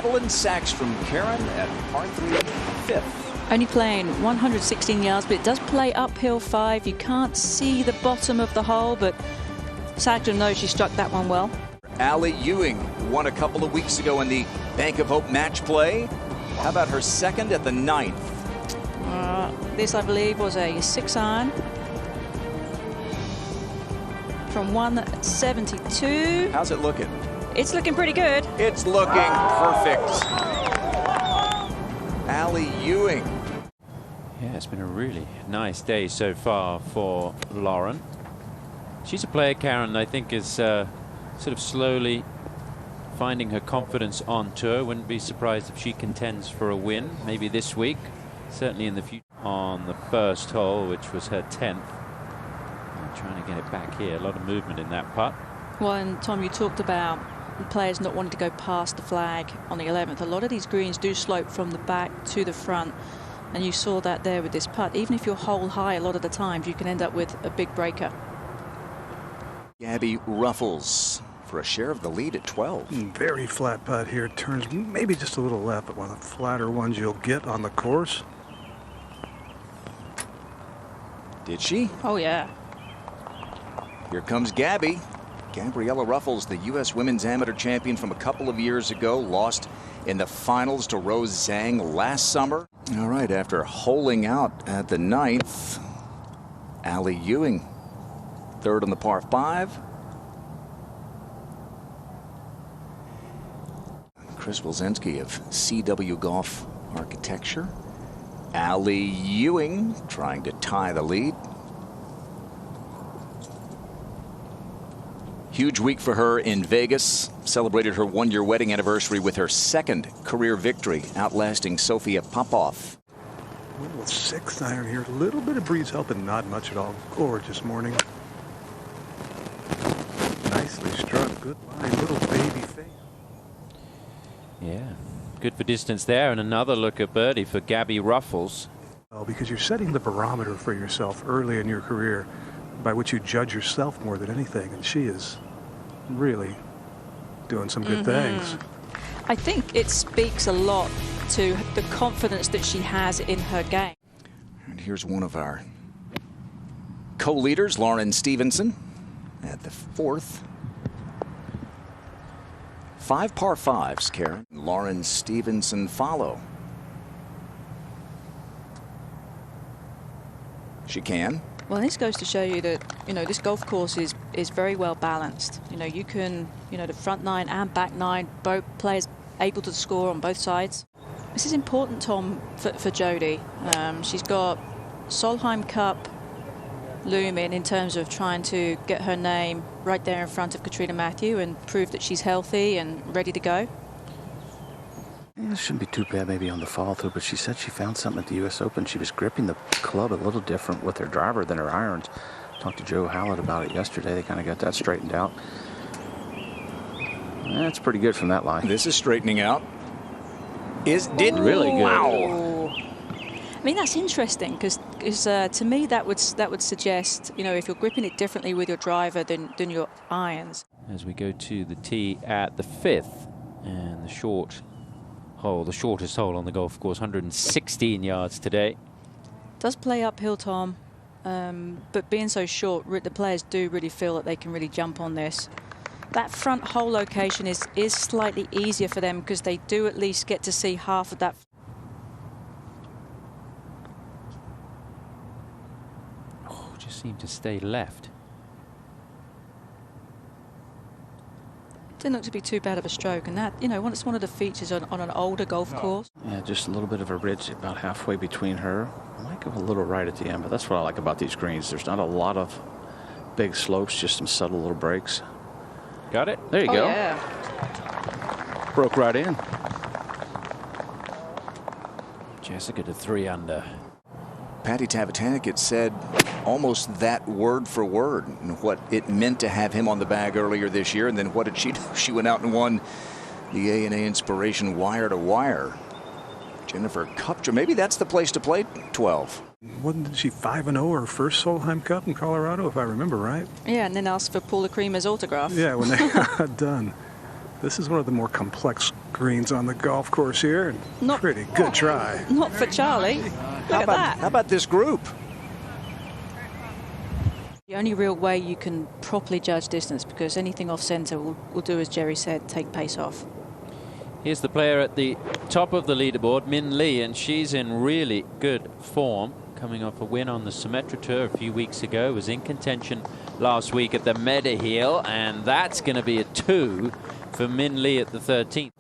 Madeline Sachs from Karen at par 3, 5th. Only playing 116 yards, but it does play uphill 5. You can't see the bottom of the hole, but Sagden knows she struck that one well. Allie Ewing won a couple of weeks ago in the Bank of Hope match play. How about her second at the 9th? This, I believe, was a 6-iron from 172. How's it looking? It's looking pretty good. It's looking perfect. Allie Ewing. Yeah, it's been a really nice day so far for Lauren. She's a player, Karen, I think is sort of slowly finding her confidence on tour. Wouldn't be surprised if she contends for a win, maybe this week, certainly in the future. On the first hole, which was her 10th. Trying to get it back here. A lot of movement in that putt. Well, and Tom, you talked about players not wanting to go past the flag on the 11th. A lot of these greens do slope from the back to the front, and you saw that there with this putt. Even if you're hole high, a lot of the times you can end up with a big breaker. Gabby Ruffels for a share of the lead at 12. Very flat putt here. Turns maybe just a little left, but one of the flatter ones you'll get on the course. Did she? Oh, yeah. Here comes Gabby. Gabriela Ruffels, the U.S. Women's Amateur Champion from a couple of years ago, lost in the finals to Rose Zhang last summer. All right, after holing out at the 9th, Allie Ewing, 3rd on the par 5. Chris Wilczynski of CW Golf Architecture. Allie Ewing trying to tie the lead. Huge week for her in Vegas. Celebrated her 1-year wedding anniversary with her 2nd career victory, outlasting Sofia Popov. Little 6-iron here. A little bit of breeze helping, not much at all. Gorgeous morning. Nicely struck. Good line. Little baby face. Yeah, good for distance there. And another look at birdie for Gabby Ruffels. Oh, because you're setting the barometer for yourself early in your career by which you judge yourself more than anything. And she is really doing some good things. I think it speaks a lot to the confidence that she has in her game. And here's one of our co-leaders, Lauren Stevenson, at the 4th. 5 par 5s, Karen. Lauren Stevenson follow. She can. Well, this goes to show you that, this golf course is very well balanced. You can, the front 9 and back 9, both players able to score on both sides. This is important, Tom, for Jodie. She's got Solheim Cup looming in terms of trying to get her name right there in front of Katrina Matthew and prove that she's healthy and ready to go. Yeah, it shouldn't be too bad maybe on the follow through, but she said she found something at the U.S. Open. She was gripping the club a little different with her driver than her irons. Talked to Joe Hallett about it yesterday. They kind of got that straightened out. That's pretty good from that line. This is straightening out. Did really good. Wow. I mean, that's interesting because to me that would suggest, if you're gripping it differently with your driver than your irons. As we go to the tee at the 5th, and the short hole, the shortest hole on the golf course, 116 yards today. Does play uphill, Tom, but being so short, the players do really feel that they can really jump on this. That front hole location is slightly easier for them because they do at least get to see half of that. Oh, just seemed to stay left. Didn't look to be too bad of a stroke, and that, it's one of the features on an older golf course. Yeah, just a little bit of a ridge about halfway between her. I might go a little right at the end, but that's what I like about these greens. There's not a lot of big slopes, just some subtle little breaks. Got it? There you go. Yeah. Broke right in. Jessica to 3 under. Patty Tavatanek had said almost that word for word and what it meant to have him on the bag earlier this year. And then what did she do? She went out and won the A&A Inspiration wire to wire. Jennifer Kupcher, maybe that's the place to play 12. Wasn't she 5-0 her first Solheim Cup in Colorado, if I remember right? Yeah, and then asked for Paula Creamer's autograph. Yeah, when they got done. This is one of the more complex greens on the golf course here. And pretty good try. Not for Charley. Look at that. How about this group? The only real way you can properly judge distance, because anything off centre will do, as Jerry said, take pace off. Here's the player at the top of the leaderboard, Min Lee, and she's in really good form, coming off a win on the Symetra Tour a few weeks ago. Was in contention last week at the Mediheal, and that's going to be a 2 for Min Lee at the 13th.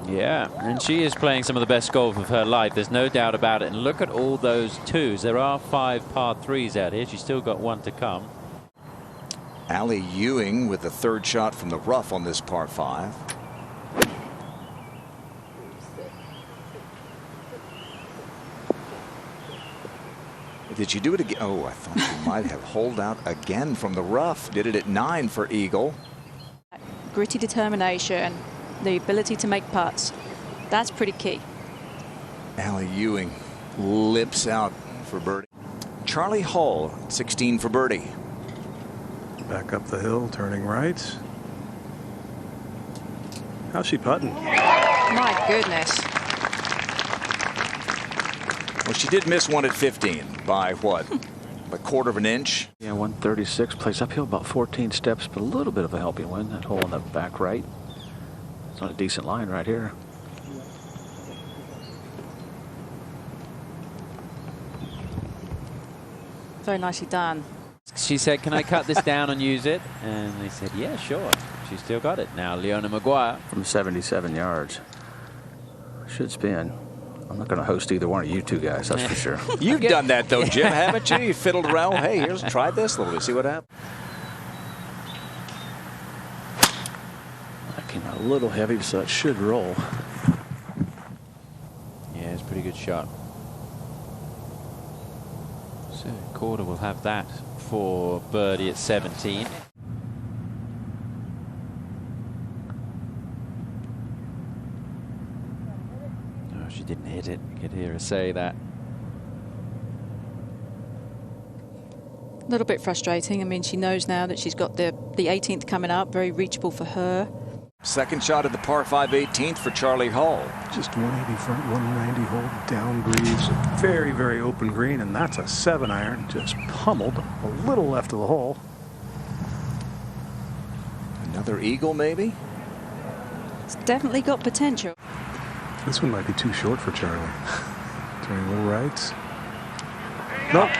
Yeah, and she is playing some of the best golf of her life. There's no doubt about it. And look at all those 2s. There are 5 par 3s out here. She's still got 1 to come. Allie Ewing with the 3rd shot from the rough on this par 5. Did she do it again? Oh, I thought she might have holed out again from the rough. Did it at 9 for Eagle. Gritty determination, the ability to make putts. That's pretty key. Allie Ewing lips out for birdie. Charley Hull, 16 for birdie. Back up the hill, turning right. How's she putting? My goodness. Well, she did miss one at 15 by what? A quarter of an inch? Yeah, 136. Plays uphill about 14 steps, but a little bit of a helping wind. That hole in the back right. It's on a decent line right here. Very nicely done. She said, can I cut this down and use it? And they said, yeah, sure. She's still got it. Now, Leona Maguire. From 77 yards. Should spin. I'm not going to host either one of you two guys, that's for sure. You've done that, though, Jim, haven't you? You fiddled around. Hey, here's try this a little bit. See what happens. That came out a little heavy, so it should roll. Yeah, it's a pretty good shot. So Korda will have that for birdie at 17. Oh, she didn't hit it. You could hear her say that. A little bit frustrating. I mean, she knows now that she's got the 18th coming up, very reachable for her. Second shot at the par 5 18th for Charley Hull. Just 180 front, 190 hole, down breeze. Very, very open green, and that's a 7-iron. Just pummeled a little left of the hole. Another eagle, maybe? It's definitely got potential. This one might be too short for Charley. Turning a little right. Nope.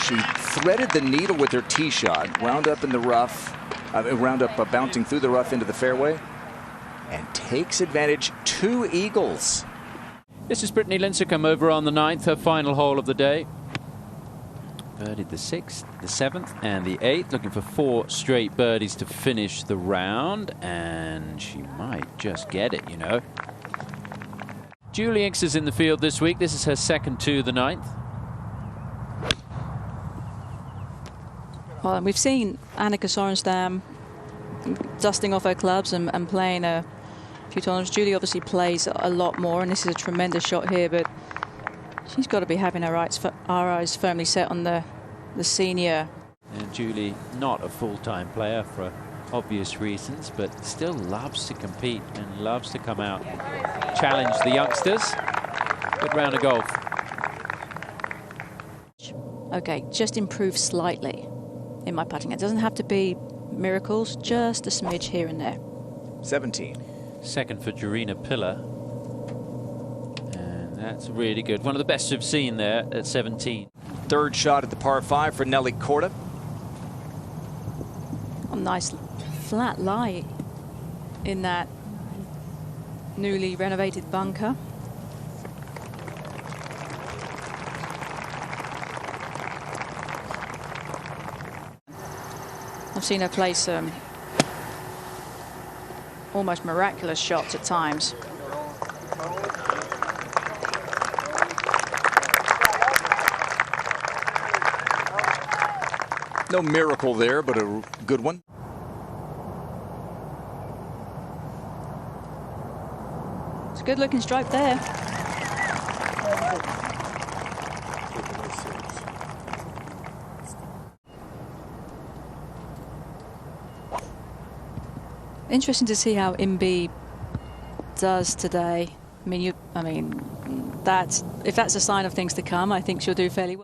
She threaded the needle with her tee shot, wound up in the rough, bouncing through the rough into the fairway, and takes advantage. 2 eagles. This is Brittany Lincecum over on the 9th, her final hole of the day. Birdied the 6th, the 7th, and the 8th, looking for 4 straight birdies to finish the round, and she might just get it, you know. Julie Inks is in the field this week. This is her second to the 9th. Well, and we've seen Annika Sorenstam dusting off her clubs and playing a few tournaments. Julie obviously plays a lot more, and this is a tremendous shot here, but she's got to be having her eyes firmly set on the senior. And Julie, not a full-time player for obvious reasons, but still loves to compete and loves to come out, challenge the youngsters. Good round of golf. Okay, just improve slightly in my putting. It doesn't have to be miracles, just a smidge here and there. 17. Second for Jarina Piller. And that's really good. One of the best we've seen there at 17. Third shot at the par 5 for Nelly Korda. A nice flat lie in that newly renovated bunker. I've seen her play some almost miraculous shots at times. No miracle there, but a good one. It's a good looking stroke there. Interesting to see how Imbi does today. I mean, if that's a sign of things to come, I think she'll do fairly well.